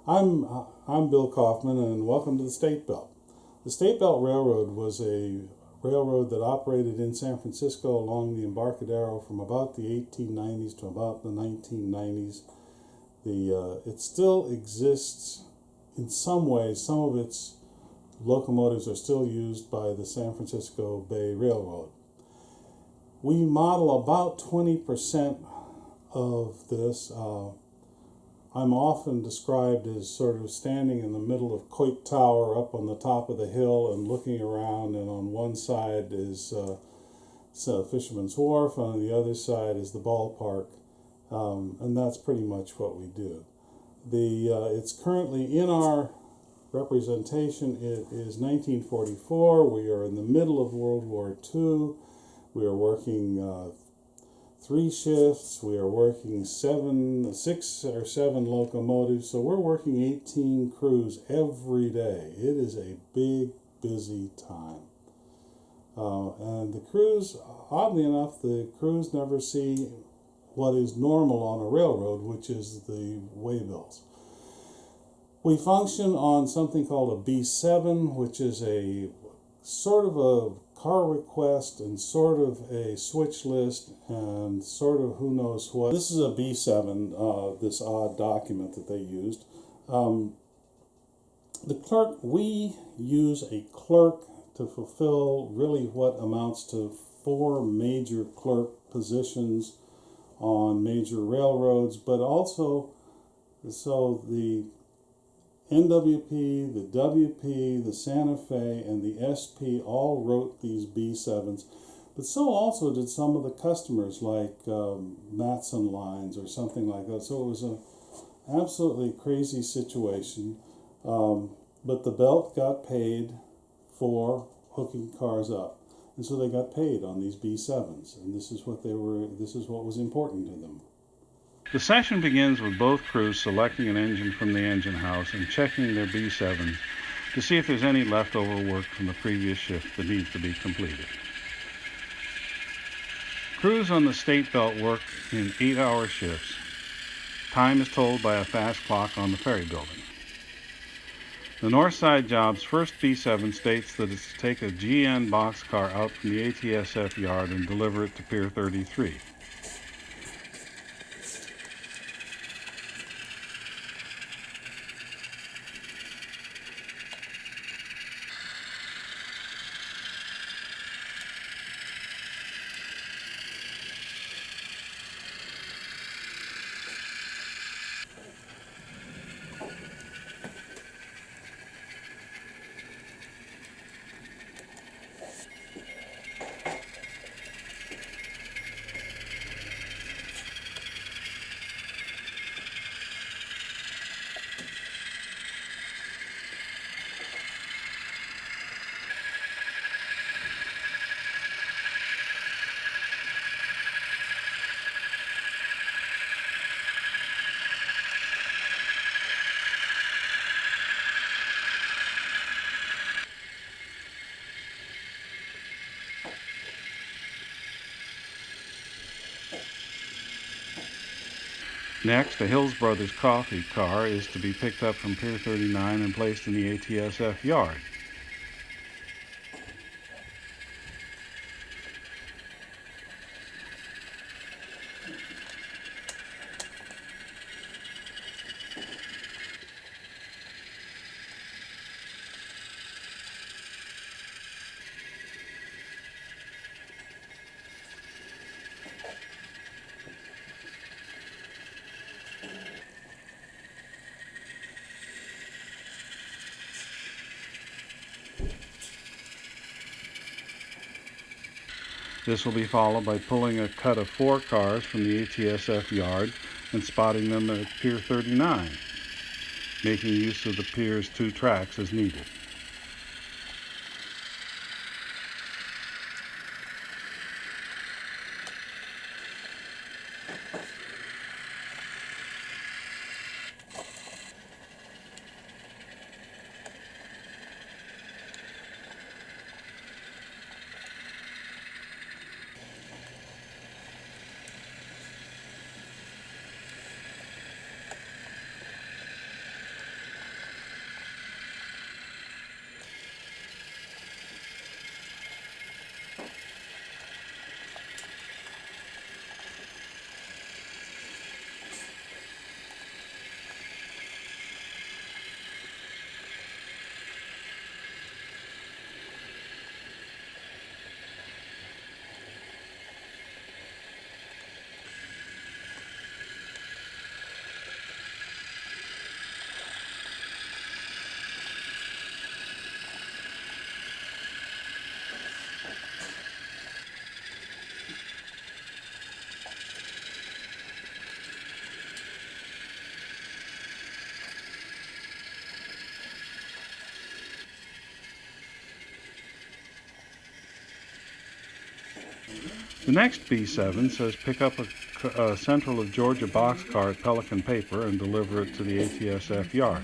I'm Bill Kaufman, and welcome to the State Belt. The State Belt Railroad was a railroad that operated in San Francisco along the Embarcadero from about the 1890s to about the 1990s. It still exists in some ways. Some of its locomotives are still used by the San Francisco Bay Railroad. We model about 20% of this. I'm often described as sort of standing in the middle of Coit Tower up on the top of the hill and looking around, and on one side is Fisherman's Wharf, and on the other side is the ballpark, and that's pretty much what we do. It's currently in our representation. It is 1944. We are in the middle of World War II. We are working 3 shifts. We are working 6 or 7 locomotives. So we're working 18 crews every day. It is a big, busy time. And the crews, oddly enough, the crews never see what is normal on a railroad, which is the waybills. We function on something called a B7, which is a sort of a car request and sort of a switch list and sort of who knows what. This is a B7, this odd document that they used. The clerk, we use a clerk to fulfill really what amounts to 4 major clerk positions on major railroads, but also, so the NWP, the WP, the Santa Fe, and the SP all wrote these B7s, but so also did some of the customers, like Matson Lines or something like that. So it was an absolutely crazy situation, but the belt got paid for hooking cars up, and so they got paid on these B7s, and this is what was important to them. The session begins with both crews selecting an engine from the engine house and checking their B7s to see if there's any leftover work from the previous shift that needs to be completed. Crews on the State Belt work in 8-hour shifts. Time is told by a fast clock on the ferry building. The North Side job's first B7 states that it's to take a GN boxcar out from the ATSF yard and deliver it to Pier 33. Next, a Hills Brothers coffee car is to be picked up from Pier 39 and placed in the ATSF yard. This will be followed by pulling a cut of 4 cars from the ATSF yard and spotting them at Pier 39, making use of the pier's 2 tracks as needed. The next B7 says pick up a Central of Georgia boxcar at Pelican Paper and deliver it to the ATSF yard.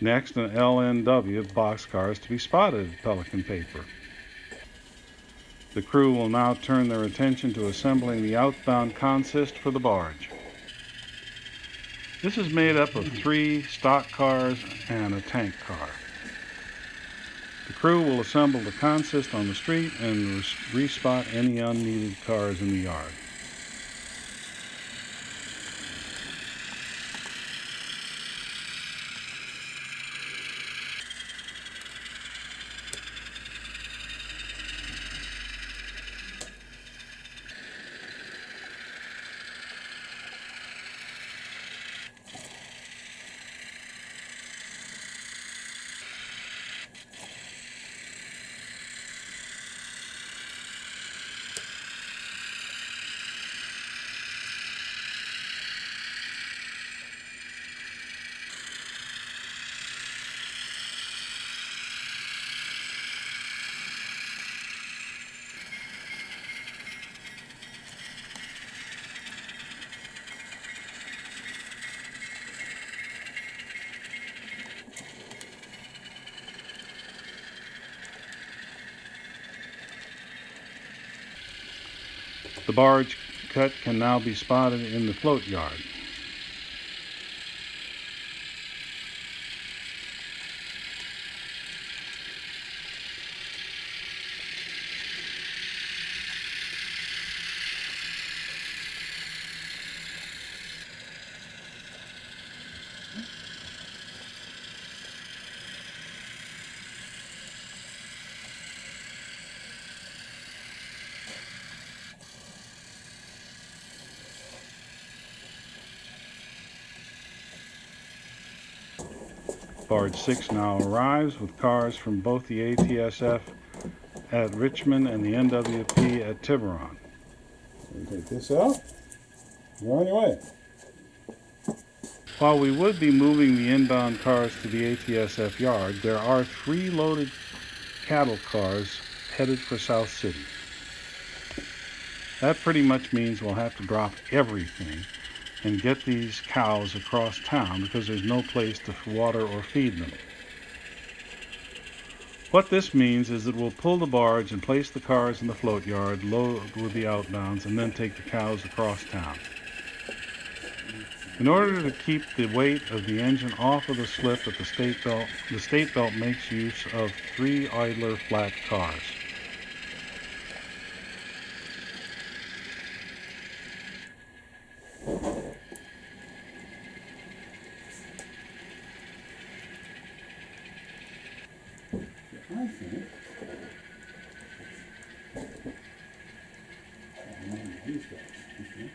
Next, an LNW boxcar is to be spotted at Pelican Paper. The crew will now turn their attention to assembling the outbound consist for the barge. This is made up of 3 stock cars and a tank car. The crew will assemble the consist on the street and respot any unneeded cars in the yard. The barge cut can now be spotted in the float yard. Barge 6 now arrives with cars from both the ATSF at Richmond and the NWP at Tiburon. Take this out. You're on your way. While we would be moving the inbound cars to the ATSF yard, there are 3 loaded cattle cars headed for South City. That pretty much means we'll have to drop everything and get these cows across town because there's no place to water or feed them. What this means is that we'll pull the barge and place the cars in the float yard, load with the outbounds, and then take the cows across town. In order to keep the weight of the engine off of the slip at the state belt makes use of 3 idler flat cars. I think. These guys. Okay.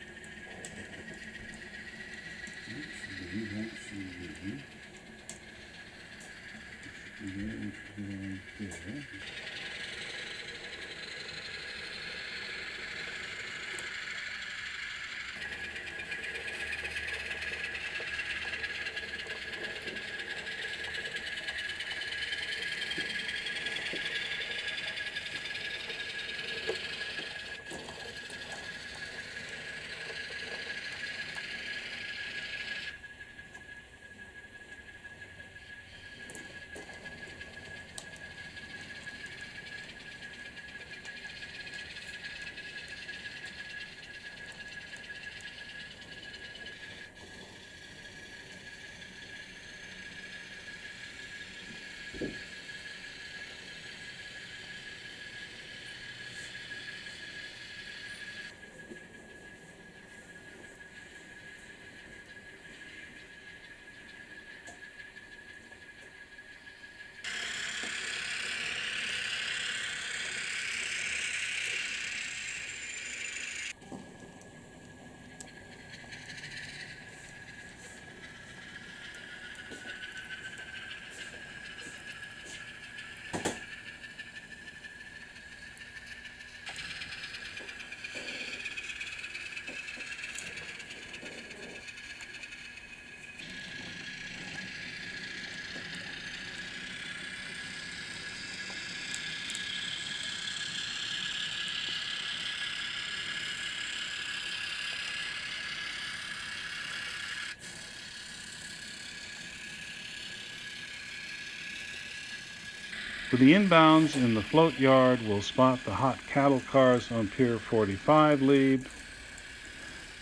For the inbounds in the float yard, we'll spot the hot cattle cars on Pier 45 lead.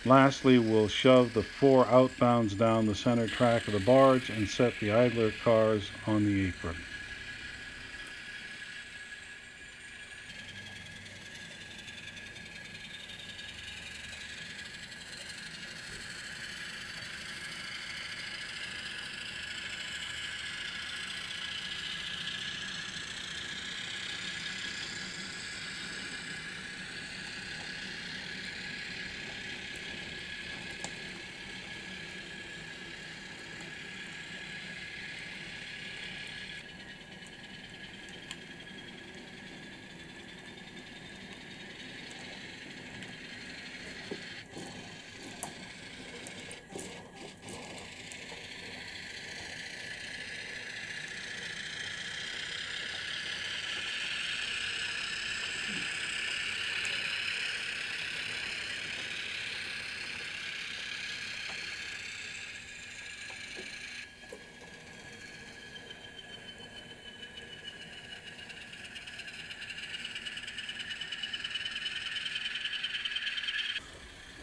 Lastly, we'll shove the 4 outbounds down the center track of the barge and set the idler cars on the apron.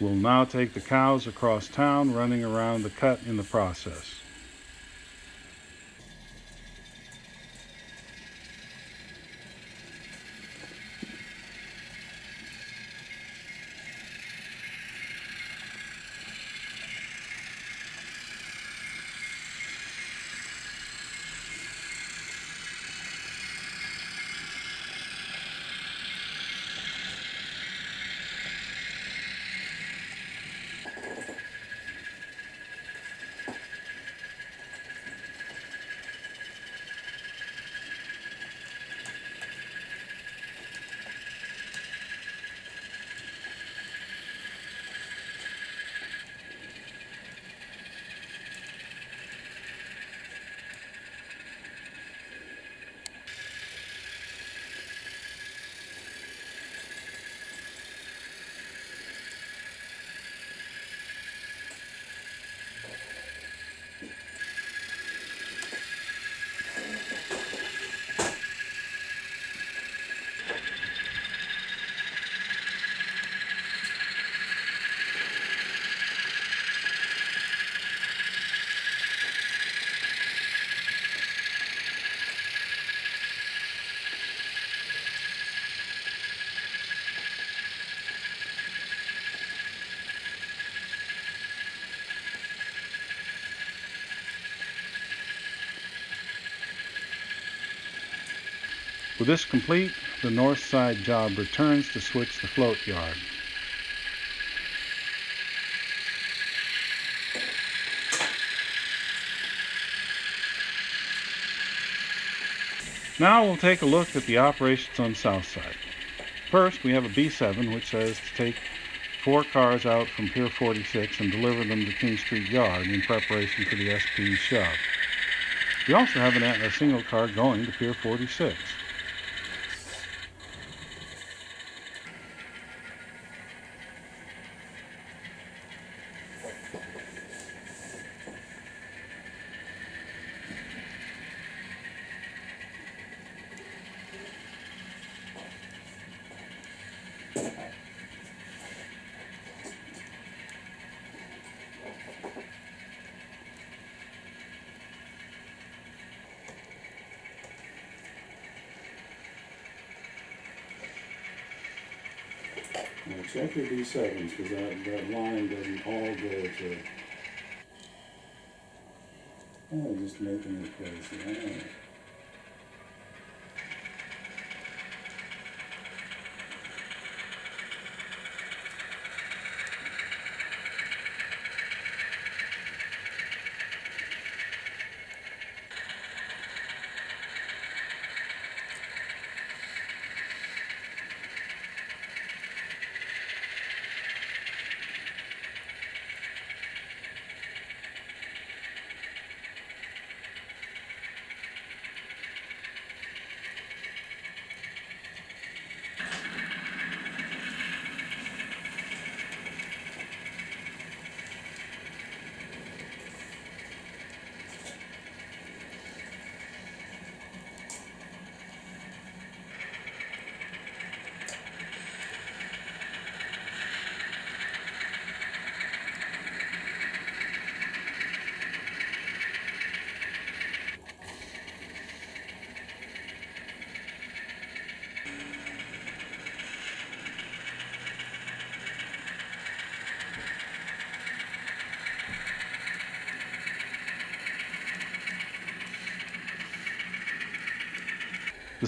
We'll now take the cows across town, running around the cut in the process. With this complete, the north side job returns to switch the float yard. Now we'll take a look at the operations on south side. First, we have a B7 which says to take 4 cars out from Pier 46 and deliver them to King Street Yard in preparation for the SP shove. We also have a single car going to Pier 46. Now check your B7s because that line doesn't all go to. Oh, just making it crazy.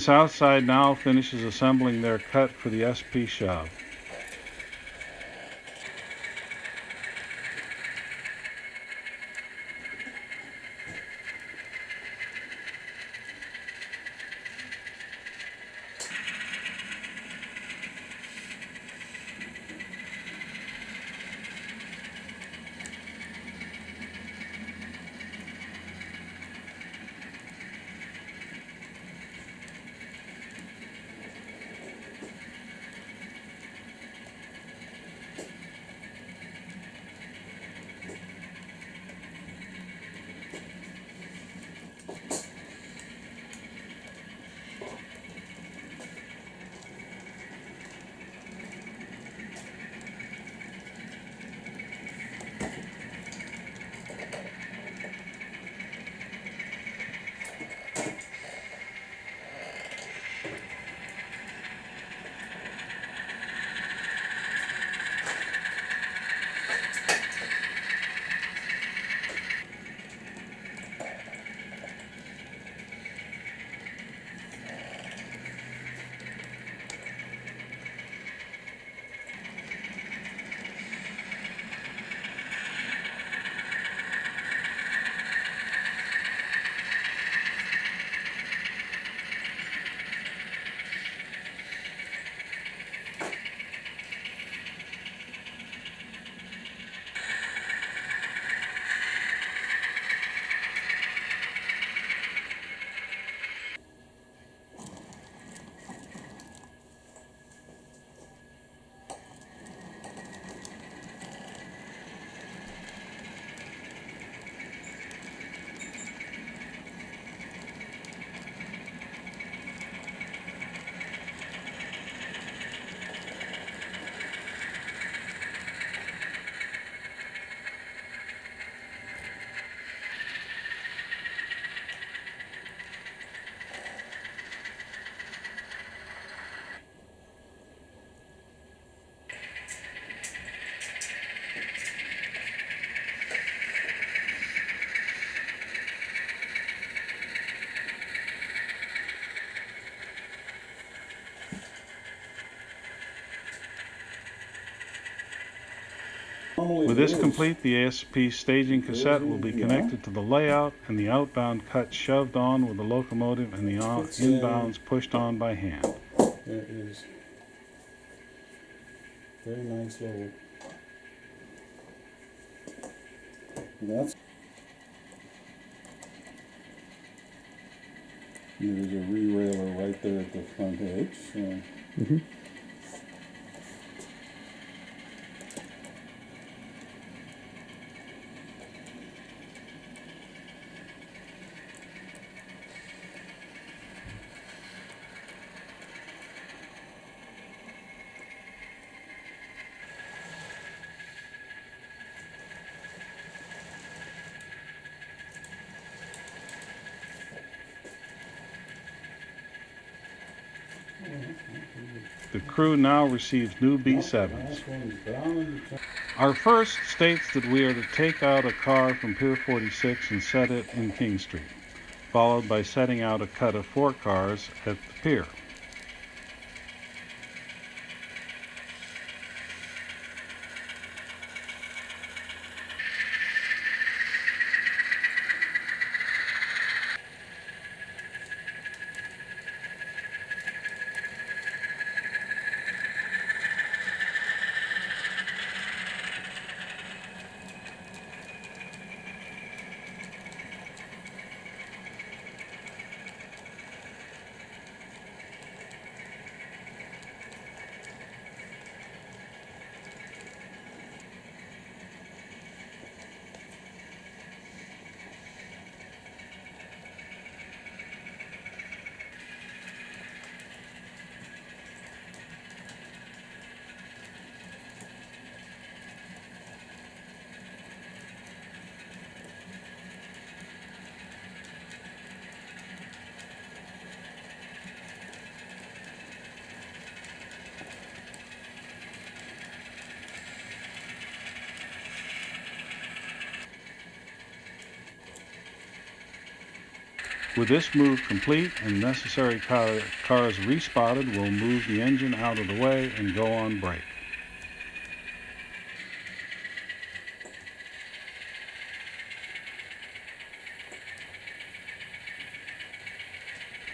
The south side now finishes assembling their cut for the SP shove. With this complete, the ASP staging cassette will be connected to the layout and the outbound cut shoved on with the locomotive and the inbounds pushed on by hand. There it is. Very nice little. That's. There's a re-railer right there at the front edge. So. The crew now receives new B7s. Our first states that we are to take out a car from Pier 46 and set it in King Street, followed by setting out a cut of 4 cars at the pier. With this move complete and necessary cars respotted, we'll move the engine out of the way and go on break.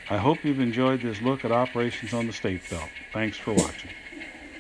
I hope you've enjoyed this look at operations on the State Belt. Thanks for watching.